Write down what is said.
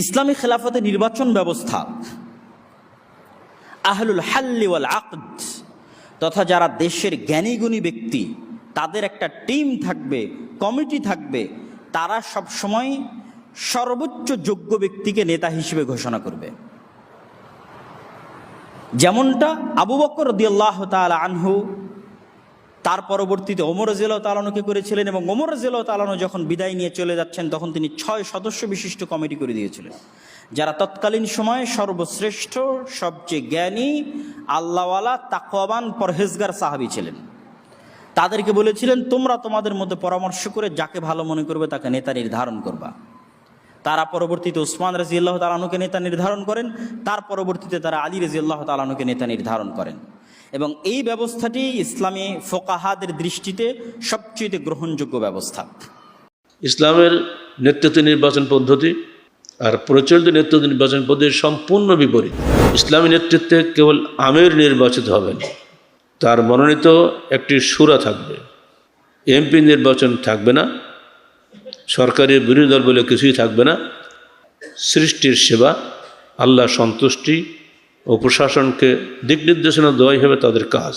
ইসলামী খেলাফতে নির্বাচন ব্যবস্থা আহলুল হাল্লি ওয়াল আকদ তথা যারা দেশের জ্ঞানীগুণী ব্যক্তি, তাদের একটা টিম থাকবে, কমিটি থাকবে, তারা সবসময় সর্বোচ্চ যোগ্য ব্যক্তিকে নেতা হিসেবে ঘোষণা করবে। যেমনটা আবু বকর রাদিয়াল্লাহু তাআলা আনহু তার পরবর্তীতে ওমর রাদিয়াল্লাহু তাআলা আনহুকে করেছিলেন, এবং ওমর রাদিয়াল্লাহু তাআলা আনহু যখন বিদায় নিয়ে চলে যাচ্ছেন তখন তিনি 6 সদস্য বিশিষ্ট কমিটি করে দিয়েছিলেন, যারা তৎকালীন সময়ে সর্বশ্রেষ্ঠ, সবচেয়ে জ্ঞানী, আল্লাহওয়ালা, তাকওয়াবান, পরহেজগার সাহাবী ছিলেন। তাদেরকে বলেছিলেন, তোমরা তোমাদের মধ্যে পরামর্শ করে যাকে ভালো মনে করবে তাকে নেতা নির্ধারণ করবা। তারা পরবর্তীতে উসমান রাদিয়াল্লাহু তাআলা আনহুকে নেতা নির্ধারণ করেন, তার পরবর্তীতে তারা আলী রাদিয়াল্লাহু তাআলা আনহুকে নেতা নির্ধারণ করেন। এবং এই ব্যবস্থাটি ইসলামী ফোকাহাদের দৃষ্টিতে সবচেয়ে গ্রহণযোগ্য ব্যবস্থা। ইসলামের নেতৃত্ব নির্বাচন পদ্ধতি আর প্রচলিত নেতৃত্ব নির্বাচন পদ্ধতির সম্পূর্ণ বিপরীত। ইসলামী নেতৃত্বে কেবল আমির নির্বাচিত হবেন, তার মনোনীত একটি শুরা থাকবে, এমপি নির্বাচন থাকবে না, সরকারি বিরোধী দল বলে কিছুই থাকবে না। সৃষ্টির সেবা, আল্লাহ সন্তুষ্টি ও প্রশাসনকে দিক নির্দেশনা দেওয়াই হবে তাদের কাজ।